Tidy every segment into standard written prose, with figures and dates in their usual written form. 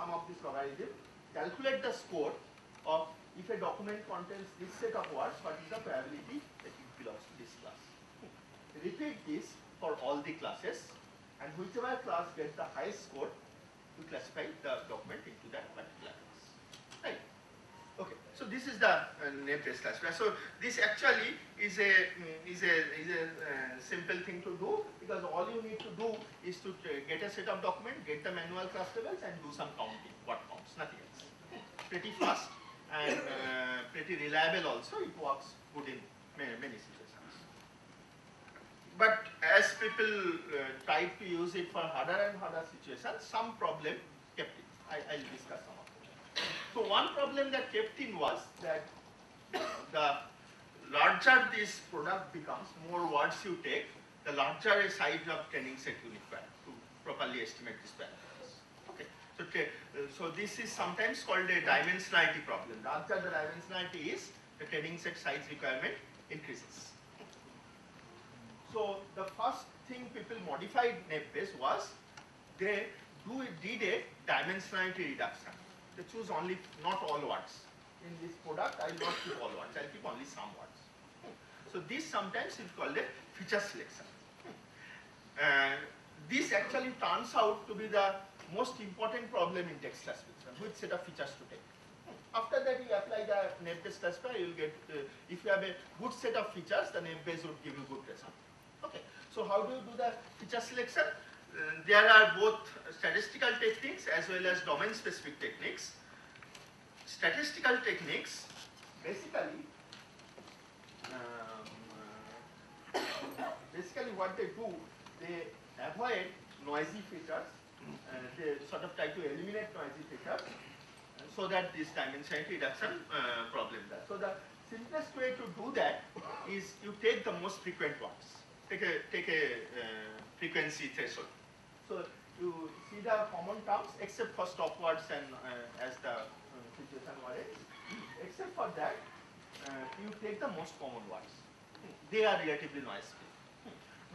sum of this logarithm, calculate the score of if a document contains this set of words, what is the probability that it belongs to this class. Repeat this for all the classes, and whichever class gets the highest score, we classify the document into that particular class. Right? Okay. So this is the name-based classifier. So this actually is a simple thing to do, because all you need to do is to get a set of document, get the manual class labels, and do some counting. What counts? Nothing else. Pretty fast and pretty reliable. Also, it works good in many situations. But as people tried to use it for harder and harder situations, some problem kept it. I'll discuss some of them. So one problem that kept in was that the larger this product becomes, more words you take, the larger a size of training set you require to properly estimate this parameters. Okay. So this is sometimes called a dimensionality problem. The larger the dimensionality is, the training set size requirement increases. So the first thing people modified NaPBase was they did a dimensionality reduction. They choose only not all words. In this product, I will not keep all words. I will keep only some words. So this sometimes is called a feature selection. This actually turns out to be the most important problem in text classification, which set of features to take. After that, you apply the NaPBase classifier, you will get, if you have a good set of features, the NaPBase would give you good result. Okay. So how do you do the feature selection? There are both statistical techniques as well as domain-specific techniques. Statistical techniques, basically what they do, they avoid noisy features. They sort of try to eliminate noisy features, so that this dimensionality reduction problem does. So the simplest way to do that is you take the most frequent ones. Take a frequency threshold. So you see the common terms except for stop words and as the situation warrants. Except for that, you take the most common words. They are relatively noise free.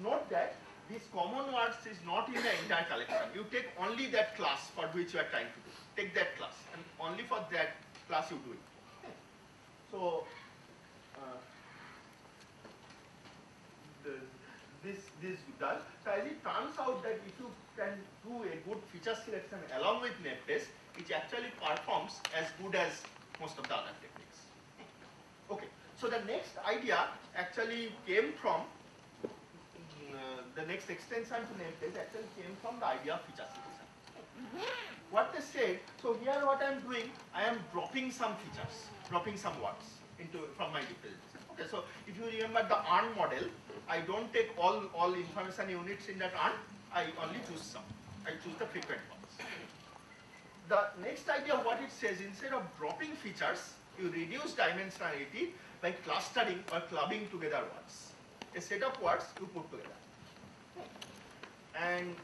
Note that these common words is not in the entire collection. You take only that class for which you are trying to do. Take that class, and only for that class you do it. So this does. So as it turns out that if you can do a good feature selection along with NaPBase, it actually performs as good as most of the other techniques. Okay. So the next idea actually came from the next extension to NaPBase actually came from the idea of feature selection. What they said, so here what I am doing, I am dropping some features, dropping some words from my representation. Okay, so if you remember the ARN model, I don't take all information units in that ARN, I only choose some. I choose the frequent ones. The next idea of what it says, instead of dropping features, you reduce dimensionality by clustering or clubbing together words. A set of words you put together. And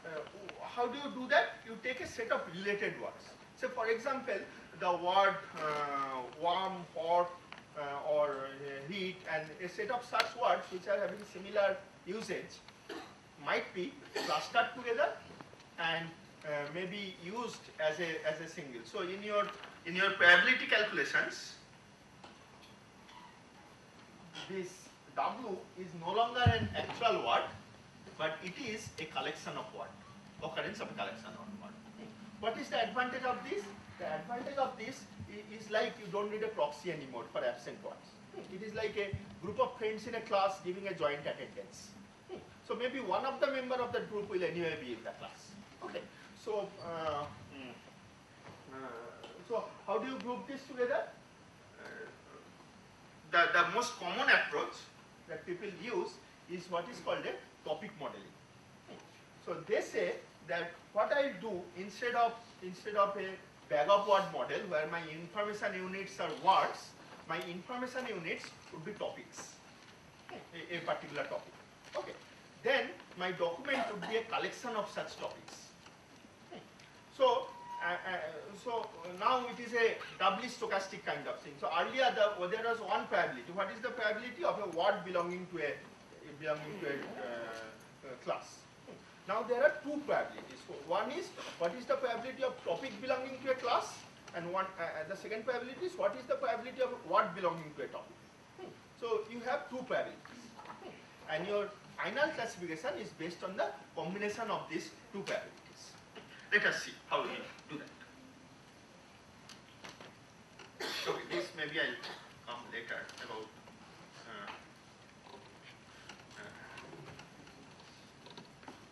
how do you do that? You take a set of related words. So for example, the word warm, hot, or heat, and a set of such words which are having similar usage might be clustered together and maybe used as a single. So in your probability calculations, this W is no longer an actual word, but it is a collection of words, occurrence of a collection of words. What is the advantage of this? The advantage of this is like you don't need a proxy anymore for absent words. It is like a group of friends in a class giving a joint attendance. So maybe one of the member of that group will anyway be in the class. Okay. So so how do you group this together? The most common approach that people use is what is called a topic modeling. So they say that what I do instead of a bag of word model where my information units are words, my information units would be topics, a particular topic. Okay. Then my document would be a collection of such topics. So now it is a doubly stochastic kind of thing. So earlier there was one probability. What is the probability of a word belonging to a class? Now there are two probabilities. So one is what is the probability of topic belonging to a class, and the second probability is what is the probability of word belonging to a topic. So you have two probabilities, and your final classification is based on the combination of these two probabilities. Let us see how we do that. So this maybe I'll come later about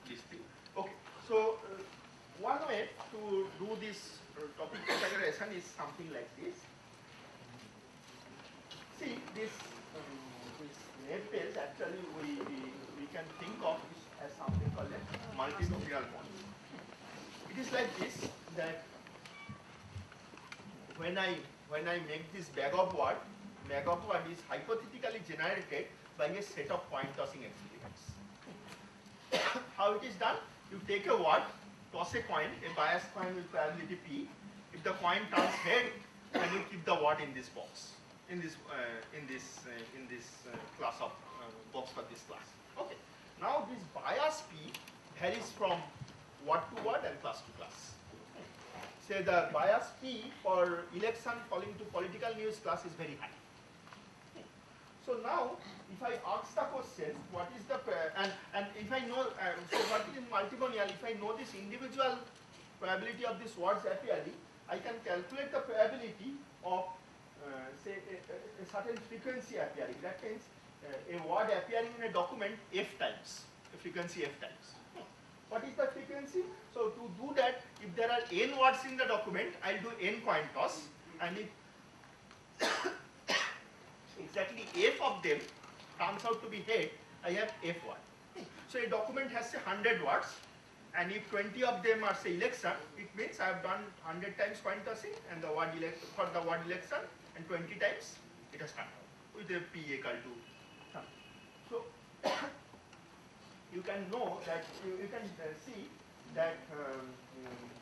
this thing. Okay, so one way to do this topic categorization is something like this. See, this net page actually we can think of this as something called a multinomial bond. It is like this, that when I make this bag of word is hypothetically generated by a set of coin tossing experiments. How it is done? You take a word, toss a coin, a biased coin with probability P. If the coin turns head, then you keep the word in this box, in this class of box for this class. Okay. Now this bias P varies from word to word and class to class. Say the bias P for election falling to political news class is very high. So now, if I ask the question, what is the and if I know so what is multinomial? If I know this individual probability of these words appearing, I can calculate the probability of say a certain frequency appearing. That means a word appearing in a document f times, a frequency f times. What is the frequency? So to do that, if there are n words in the document, I'll do n coin toss, and if exactly f of them turns out to be head, I have f word. So a document has say 100 words, and if 20 of them are say election, it means I have done 100 times coin tossing and the word for the word election, and 20 times it has turned out with a p equal to something. So you can know that you can see that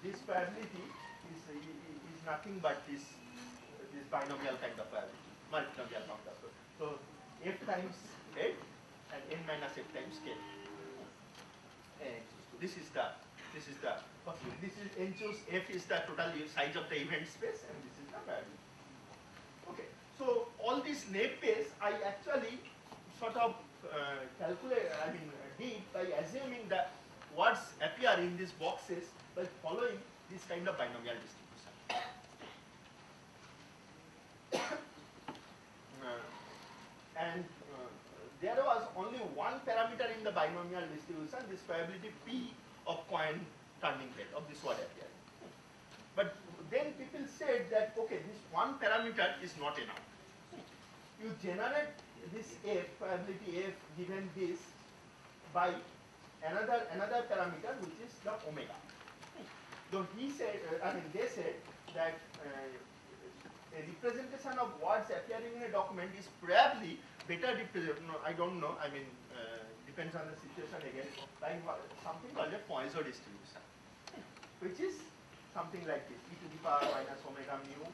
this probability is nothing but this binomial kind of probability, multinomial kind of. So f times head and n minus f times k. And this is n choose f is the total size of the event space, and this is the probability. Okay, so all this net base I actually sort of did by assuming that words appear in these boxes by following this kind of binomial distribution. There was only one parameter in the binomial distribution, this probability P of coin turning head of this word appearing. But then people said that okay, this one parameter is not enough. You generate this f, probability f given this, by another parameter which is the omega. So he said, they said that a representation of words appearing in a document is probably better represented. No, I don't know. Depends on the situation again. By something called a Poisson distribution, which is something like this: e to the power minus omega mu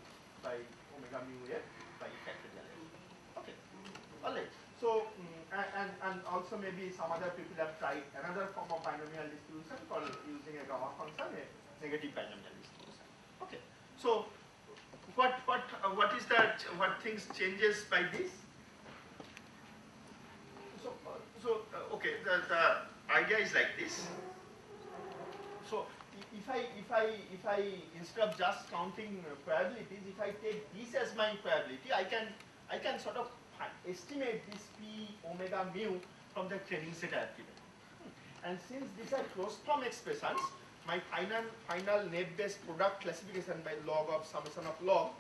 by omega mu f by factorial f. Okay. All right. So and also maybe some other people have tried another form of binomial distribution called using a gamma function, a negative binomial distribution. Okay. So what is that? What things changes by this? Okay, the idea is like this. So if I instead of just counting probabilities, if I take this as my probability, I can sort of estimate this p omega mu from the training set I have given. And since these are closed form expressions, my final net-based product classification by log of summation of log,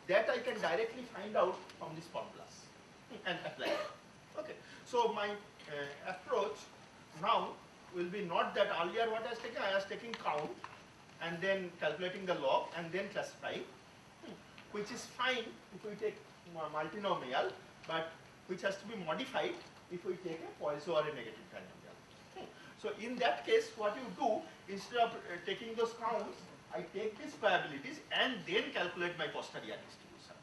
that I can directly find out from these formulas and apply it. Okay, so my approach now will be not that earlier what I was taking count and then calculating the log and then classifying, which is fine if we take multinomial, but which has to be modified if we take a Poisson or a negative binomial. So in that case, what you do, instead of taking those counts, I take these probabilities and then calculate my posterior distribution.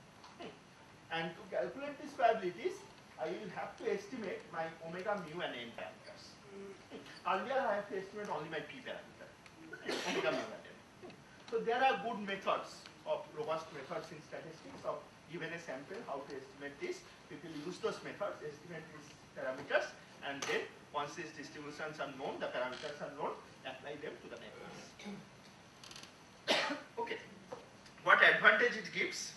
And to calculate these probabilities, I will have to estimate my omega mu and n parameters. Earlier I have to estimate only my p parameter. And there are good methods of robust methods in statistics of given a sample how to estimate this. People use those methods, estimate these parameters, and then once these distributions are known, the parameters are known, apply them to the networks. Okay, what advantage it gives?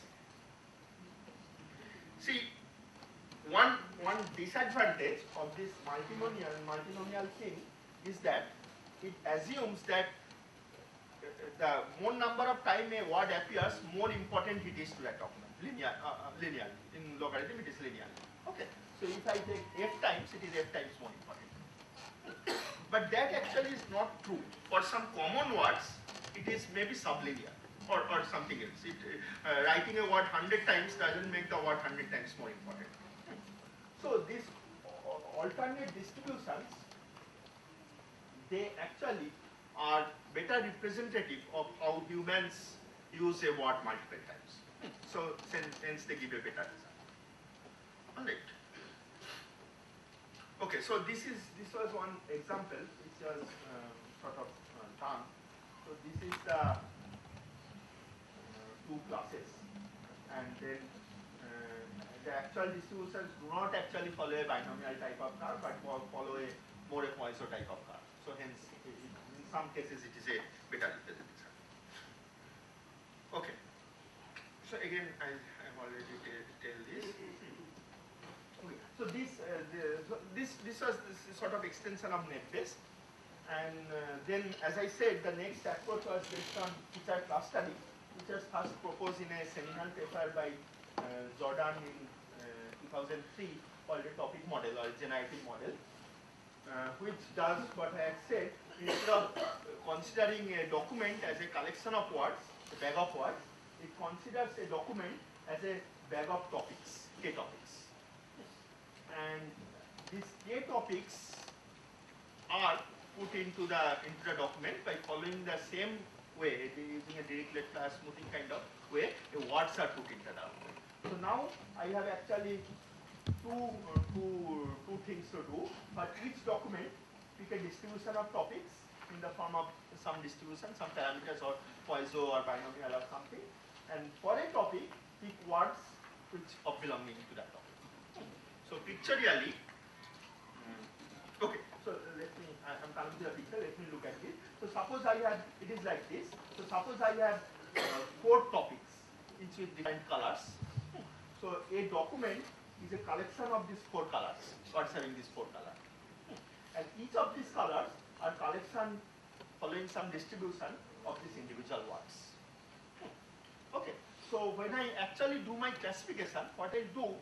See, one disadvantage of this multinomial thing is that it assumes that the more number of time a word appears, more important it is to that document. Linear. In logarithm, it is linear. Okay. So if I take f times, it is f times more important. But that actually is not true. For some common words, it is maybe sublinear or something else. Writing a word 100 times doesn't make the word 100 times more important. So these alternate distributions, they actually are better representative of how humans use a word multiple times. So hence they give a better result. Alright. Okay, so this was one example which was sort of done. So this is the two classes, and then the actual distributions do not actually follow a binomial type of curve, but follow a more a Poisson type of curve. So hence, in some cases, it is a better representation. Okay. So again, I have already tell this. Okay. So this was sort of extension of NetBase, and then, as I said, the next approach was based on feature clustering, which was first proposed in a seminal paper by Jordan in 2003, called a topic model or a generative model, which does what I had said. Instead of considering a document as a collection of words, a bag of words, it considers a document as a bag of topics, K topics. And these K topics are put into the document by following the same way, using a Dirichlet smoothing kind of way, the words are put into the document. So now I have actually two things to do. For each document, pick a distribution of topics in the form of some distribution, some parameters or Poisson or binomial or something. And for a topic, pick words which are belonging to that topic. So pictorially, okay, so I'm coming to the picture, let me look at it. So suppose I have, it is like this. So suppose I have 4 topics, each with different colors. So a document is a collection of these 4 colors, words having these 4 colors. And each of these colors are collection following some distribution of these individual words. Okay, so when I actually do my classification, what I do,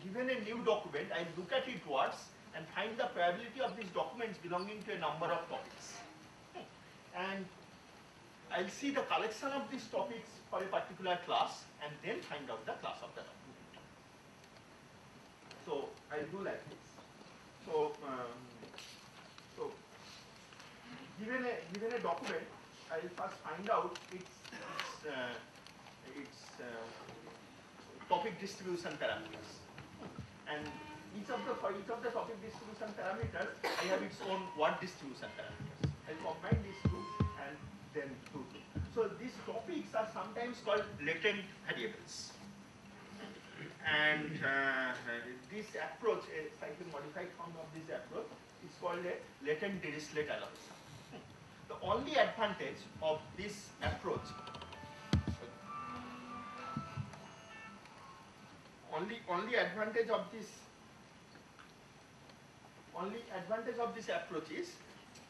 given a new document, I look at its words and find the probability of these documents belonging to a number of topics. And I'll see the collection of these topics for a particular class and then find out the class of the document. So I'll do like this. So, given a document, I'll first find out its topic distribution parameters, and for each of the topic distribution parameters, I have its own word distribution parameters. I'll combine these two and then do it. So these topics are sometimes called latent variables, and this approach, a slightly modified form of this approach, is called a latent Dirichlet algorithm. The only advantage of this approach, only advantage of this approach is,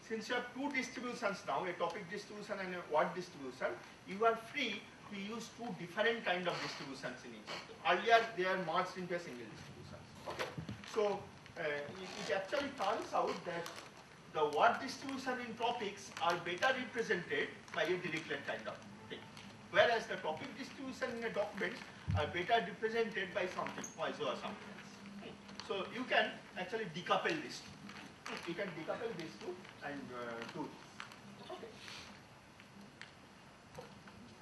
since you have 2 distributions now, a topic distribution and a word distribution, you are free to use 2 different kind of distributions in each of them. Earlier they are merged into a single distribution. Okay. So it actually turns out that the word distribution in topics are better represented by a Dirichlet kind of thing, whereas the topic distribution in a document are better represented by something, Poisson or something else. So you can actually decouple these two. You can decouple these two and do this. Okay.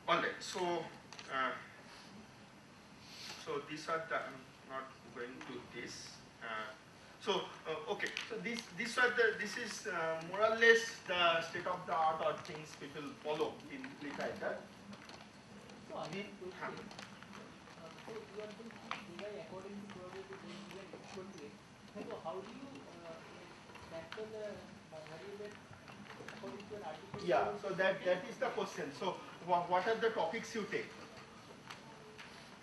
All right. So so these are the, I'm not going to this. So So okay, so this is more or less the state of the art or things people follow in literature. So I mean, so you are doing AI according to probability then given equal to it. So how do you factor the variable according to an artificial Yeah, probability? so that is the question. So what are the topics you take?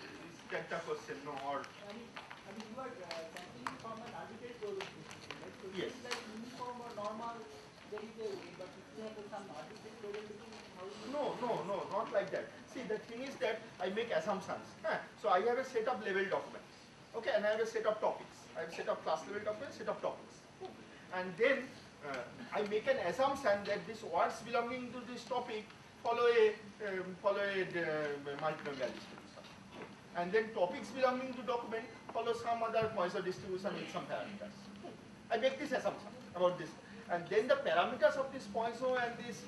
Is that the question? No, or I mean, you are sampling from an arbitrary probability system, right? So yes. it is like uniform or normal. There is a way, but if you have some arbitrary probability, how do you? No, not like that. See, the thing is that I make assumptions. Huh? So I have a set of level documents. Okay, and I have a set of topics. I have a set of class level documents, set of topics. And then I make an assumption that these words belonging to this topic follow a multinomial distribution. And then topics belonging to document follow some other Poisson distribution with some parameters. I make this assumption about this. And then the parameters of this Poisson and this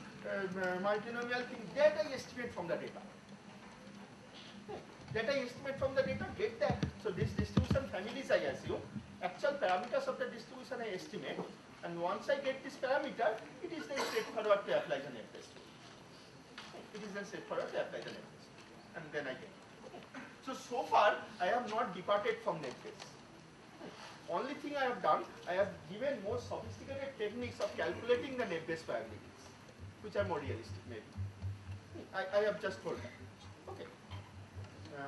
multinomial thing, that I estimate from the data. That I estimate from the data, get that. So this distribution families I assume, actual parameters of the distribution I estimate, and once I get this parameter, it is then straightforward to apply the net test. It is then straightforward to apply the net test. And then I get it. So far, I have not departed from net test. Only thing I have done, I have given more sophisticated techniques of calculating the net-based probabilities, which are more realistic maybe. I have just told that. Okay.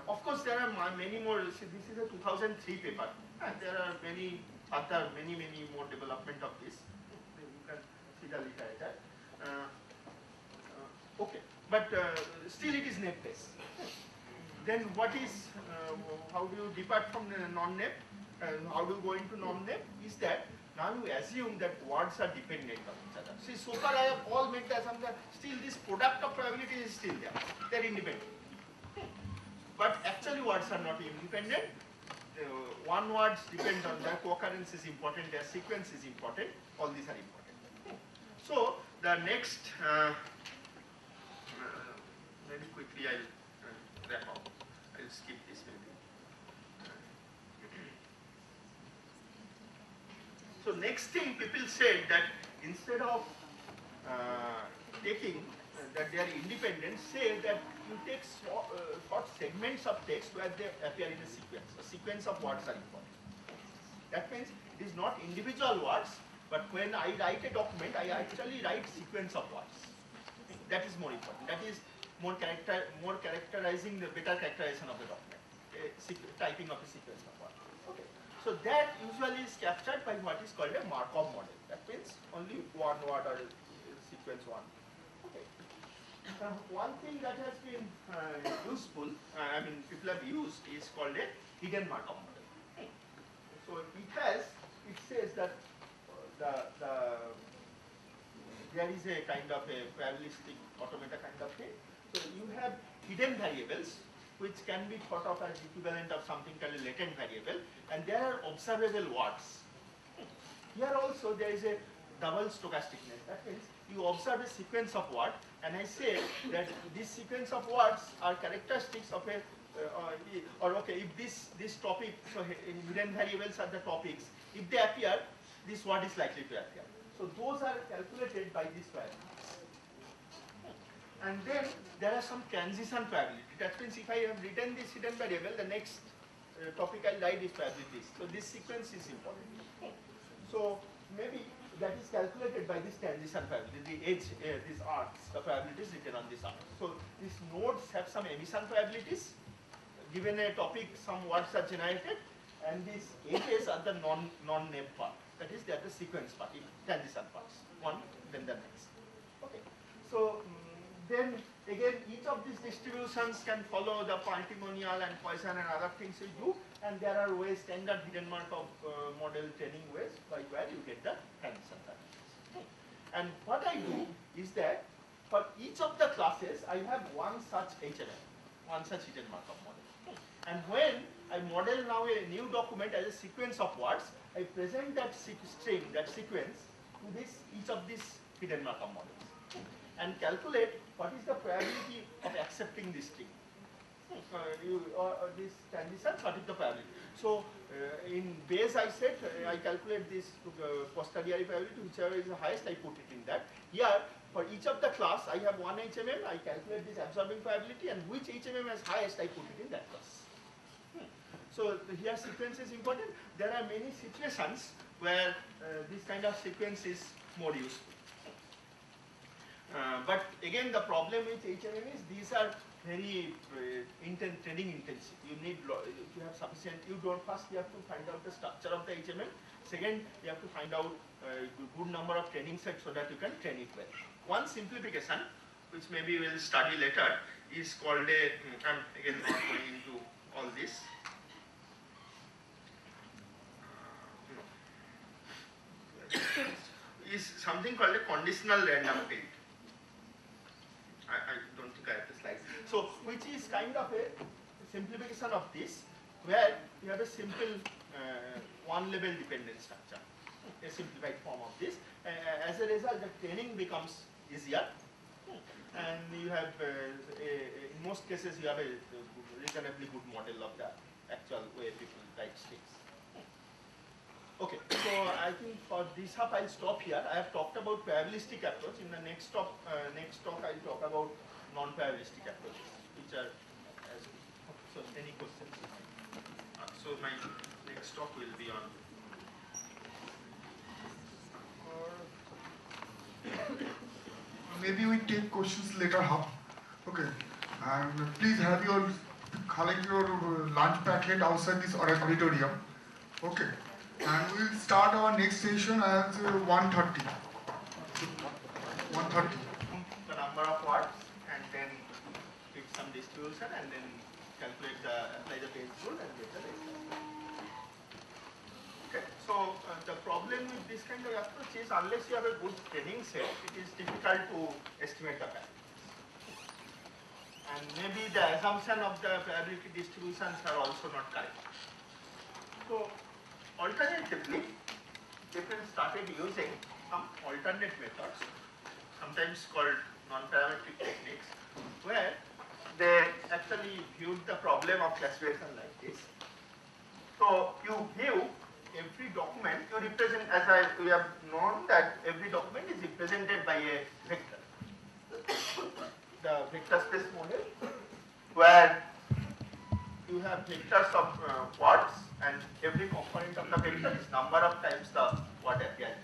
Of course, there are many more. See, this is a 2003 paper, and there are many more development of this. You can see the literature. Okay, but still it is net-based. Then what is? How do you depart from the non-net? How do you go into non-net? Is that now you assume that words are dependent on each other. See, so far I have all made the assumption that still this product of probability is still there. They are independent. But actually words are not independent. One words depend on their co-occurrence is important, their sequence is important, all these are important. So the next, very quickly I'll wrap up. I'll skip this maybe. So next thing people said that instead of taking that they are independent, say that you take short segments of text where they appear in a sequence. A sequence of words are important. That means it is not individual words, but when I write a document, I actually write sequence of words. That is more important. That is more characterizing the better characterization of the document. Typing of a sequence of words. Okay. So that usually is captured by what is called a Markov model. That means only one word or sequence one. Okay. One thing that has been useful, I mean people have used, is called a hidden Markov model. So it says that there is a kind of a probabilistic automata kind of thing. So you have hidden variables which can be thought of as equivalent of something called a latent variable, and there are observable words. Here also there is a double stochasticness. That means you observe a sequence of words, and I say that this sequence of words are characteristics of a okay, if this topic, so hidden variables are the topics, if they appear, this word is likely to appear. So those are calculated by this probability. And then there are some transition probability. That means if I have written this hidden variable, the next topic I write is probably this. So this sequence is important. So maybe that is calculated by this transition probability, the edge, these arcs, the probabilities written on this arc. So these nodes have some emission probabilities. Given a topic, some words are generated, and these edges are the non-name part. That is, they are the sequence part, transition parts. One, then the next. Okay. So then again, each of these distributions can follow the multinomial and Poisson and other things we do, and there are ways, standard hidden Markov model training ways by where you get the transition parameters. And what I do is that for each of the classes, I have one such HMM, one such hidden Markov model. And when I model now a new document as a sequence of words, I present that string, that sequence, to each of these hidden Markov models, and calculate what is the probability of accepting this string. This transition, what is the probability? So in base I said I calculate this posteriori probability, whichever is the highest I put it in that. Here for each of the class I have one HMM, I calculate this absorbing probability, and which HMM is highest I put it in that class. So here sequence is important. There are many situations where this kind of sequence is more useful. But again the problem with HMM is these are very training intensive. You need you have sufficient. First you have to find out the structure of the HMM. Second, you have to find out good number of training sets so that you can train it well. One simplification, which maybe we will study later, is called a. I'm again not going into all this. Is something called a conditional random field. I don't think I have the slides. So, which is kind of a simplification of this, where you have a simple one level dependent structure, a simplified form of this. As a result, the training becomes easier, and you have, in most cases, you have a reasonably good model of the actual way people write strings. Okay, so I think for this half I'll stop here. I have talked about probabilistic approach. In the next talk I'll talk about non-probabilistic approaches, which are so any questions? So my next talk will be on. Maybe we take questions later half. Okay, and please have your collect your lunch packet outside this auditorium. Okay. And we will start our next session at 1:30. 1:30. The number of watts, and then pick some distribution, and then calculate apply the Bayes rule and get the result. Okay. So the problem with this kind of approach is unless you have a good training set, it is difficult to estimate the probabilities. And maybe the assumption of the probability distributions are also not correct. So alternatively, people started using some alternate methods, sometimes called non-parametric techniques, where they actually viewed the problem of classification like this. So you view every document, you represent, we have known that every document is represented by a vector. The vector space model, where you have vectors of words, and every component of the vector is number of times the word appeared.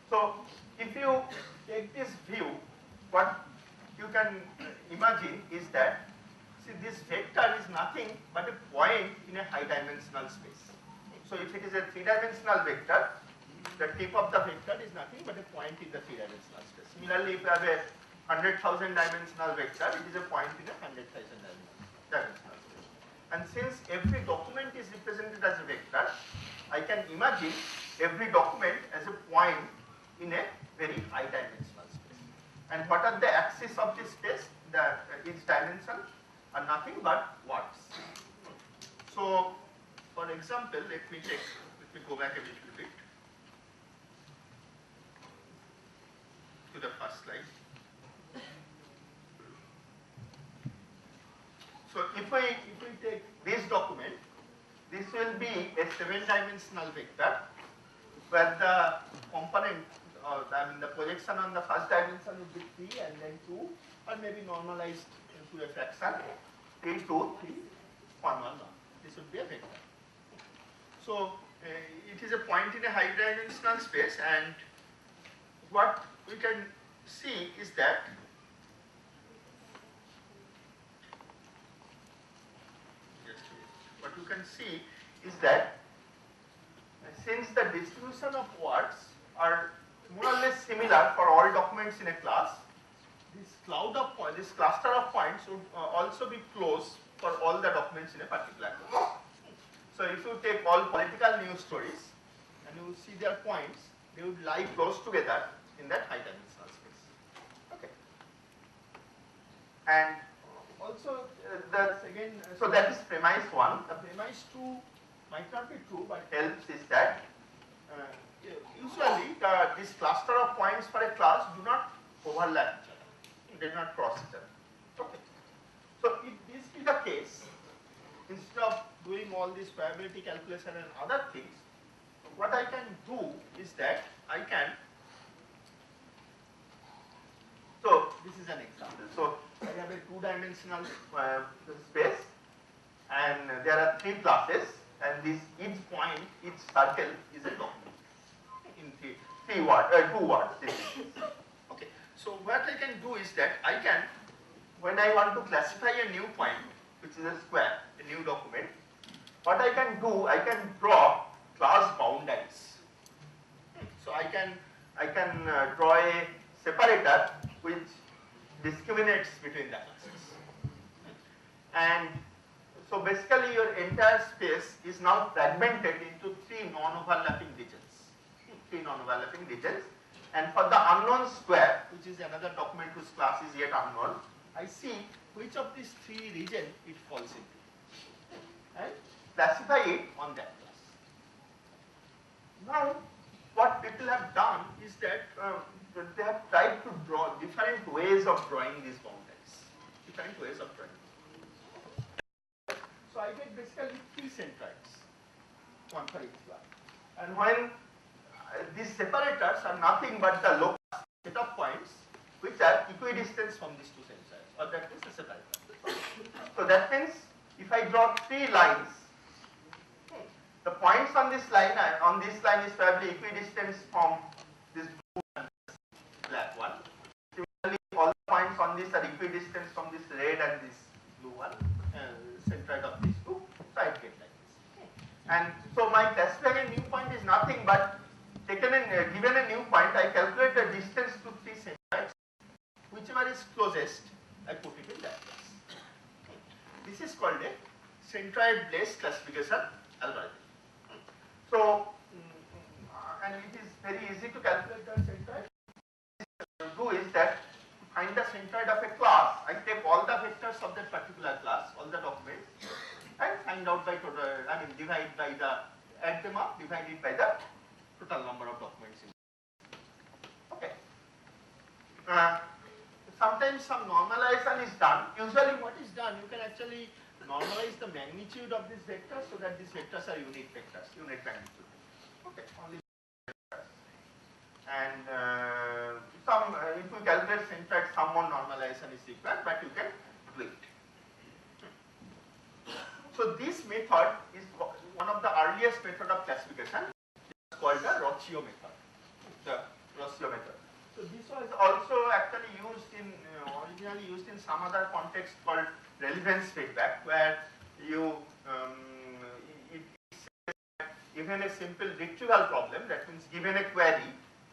So if you take this view, what you can imagine is that, see, this vector is nothing but a point in a high dimensional space. So if it is a three-dimensional vector, the tip of the vector is nothing but a point in the three-dimensional space. Similarly, if you have a 100,000 dimensional vector, it is a point in a 100,000 dimensional space. And since every document is represented as a vector, I can imagine every document as a point in a very high dimensional space. And what are the axes of this space? Each dimension are nothing but words. So, for example, let me go back a little bit to the first slide. So if we take this document, this will be a 7-dimensional vector where the component, the projection on the first dimension would be 3 and then 2, or maybe normalized into a fraction 3, 2, 3, 1, 1, 1. This would be a vector. So it is a point in a high dimensional space, and what we can see is that since the distribution of words are more or less similar for all documents in a class, this cluster of points would also be closed for all the documents in a particular class. So if you take all political news stories and you see their points, they would lie close together in that high dimensional space. Okay. And also so that is premise 1. The premise 2 might not be true, but helps is that usually this cluster of points for a class do not overlap each other. They do not cross each other. Okay. So if this is the case, instead of doing all this probability calculation and other things, what I can do is that I can, so this is an example. So I have a two-dimensional space, and there are three classes, and this each point, each circle is a document in two words. Okay. So what I can do is that I can, when I want to classify a new point, which is a square, a new document, what I can do, I can draw class boundaries. So I can draw a separator which discriminates between the classes. And so basically your entire space is now fragmented into three non-overlapping regions. And for the unknown square, which is another document whose class is yet unknown, I see which of these three regions it falls into and classify it on that class. Now, what people have done is that they have tried to draw different ways of drawing these boundaries. So I get basically three centroids, one for each class. And when these separators are nothing but the local set of points which are equidistant from these two centroids, or that is a separator. So that means if I draw three lines, the points on this line is probably equidistant from this blue and this black one. Similarly, all the points on this are equidistant from this red and this blue one, centroid of these two. So I get like this. And so my classifying new point is nothing but given a new point, I calculate the distance to three centroids. Whichever is closest, I put it in that place. This is called a centroid-based classification algorithm. So, and it is very easy to calculate the centroid. What I do is that to find the centroid of a class, I take all the vectors of that particular class, all the documents, and find out by total, add them up, divide it by the total number of documents. Okay. Sometimes some normalization is done. Usually what is done, you can actually normalize the magnitude of this vector so that these vectors are unit vectors, unit magnitude. Okay, only vectors. And if you calculate centroid, some more normalization is required, but you can do it. So this method is one of the earliest method of classification. It's called the Roccio method. So this was also actually used in originally used in some other context called relevance feedback, where you given a simple retrieval problem, that means given a query,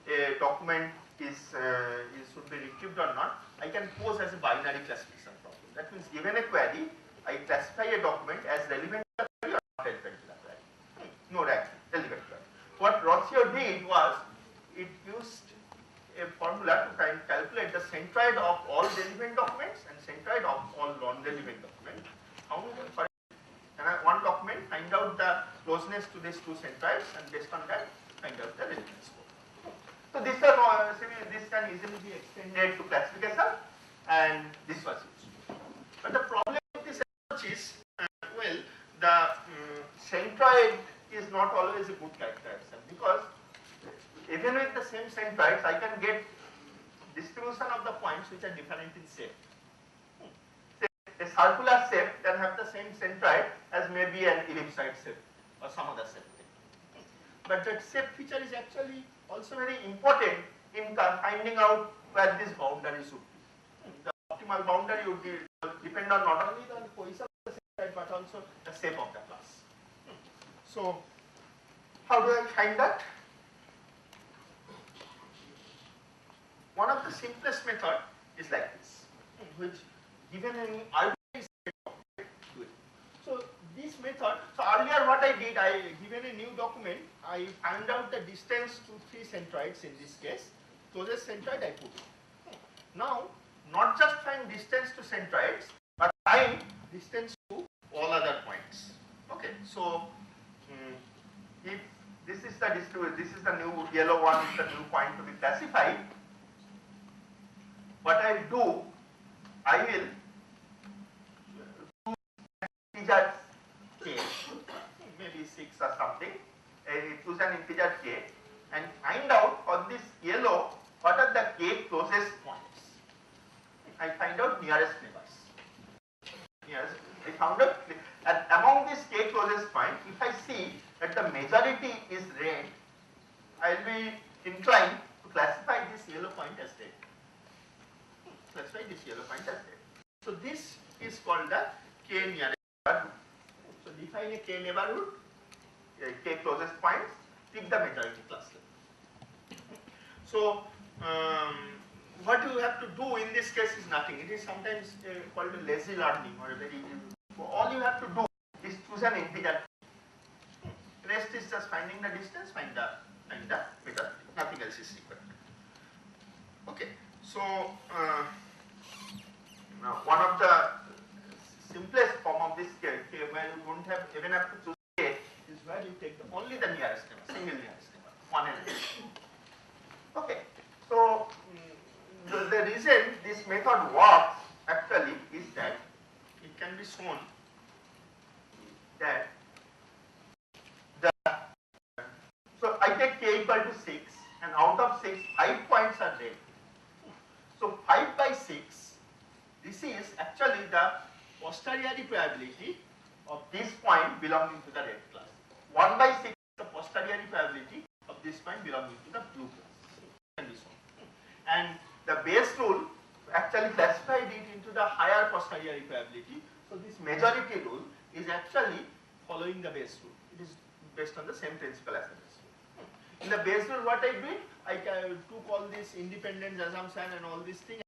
a document should be retrieved or not, I can pose as a binary classification problem. That means given a query, I classify a document as relevant to the query or not relevant to the query. No, relevant query. What Roccio did was it used a formula to try and calculate the centroid of all relevant documents and centroid of all non-relevant documents. How for one document, find out the closeness to these two centroids, and based on that, find out the relevance score. So this can easily be extended to classification, and this was used. But the problem with this approach is, the centroid is not always a good characterization, because even with the same centroids, I can get distribution of the points which are different in shape. A circular shape can have the same centroid as maybe an ellipsoid shape or some other shape. But that shape feature is actually also very important in finding out where this boundary should be. The optimal boundary would depend on not only the position of the centroid but also the shape of the class. So, how do I find that? One of the simplest method is like this, which given any arbitrary set of do it. So this method, so earlier what I did, given a new document, I found out the distance to three centroids in this case, closest centroid I put it. Now, not just find distance to centroids, but find distance to all other points. Okay, so if this is the this is the new yellow one, is the new point to be classified. What I will do, I will choose integers k 6 or something, choose an integer k and find out on this yellow what are the k closest points. I find out nearest neighbors. Yes, I found out that among these k closest point, if I see that the majority is red, I will be inclined to classify this yellow point as red. Classify this yellow point as red. So this is called the k nearest neighborhood. So define a k neighborhood, k closest points, pick the majority cluster. So what you have to do in this case is nothing. It is sometimes called a lazy learning or a very. All you have to do is choose an integer. Rest is just finding the distance, find the meter. Nothing else is required. Okay. So now one of the simplest form of this k where you don't have even have to choose k is where you take only the nearest neighbor, single nearest neighbor, one element. Okay. So the reason this method works actually is that it can be shown that so I take k equal to 6 and out of 6, 5 points are red. So 5 by 6, this is actually the posteriori probability of this point belonging to the red class. 1 by 6 is the posteriori probability of this point belonging to the blue class. Can be shown. And the Bayes rule actually classified it into the higher posteriori probability. So this majority rule is actually following the Bayes rule. It is based on the same principle as the Bayes rule. In the Bayes rule, what I did, I took all this independence assumption and all these things.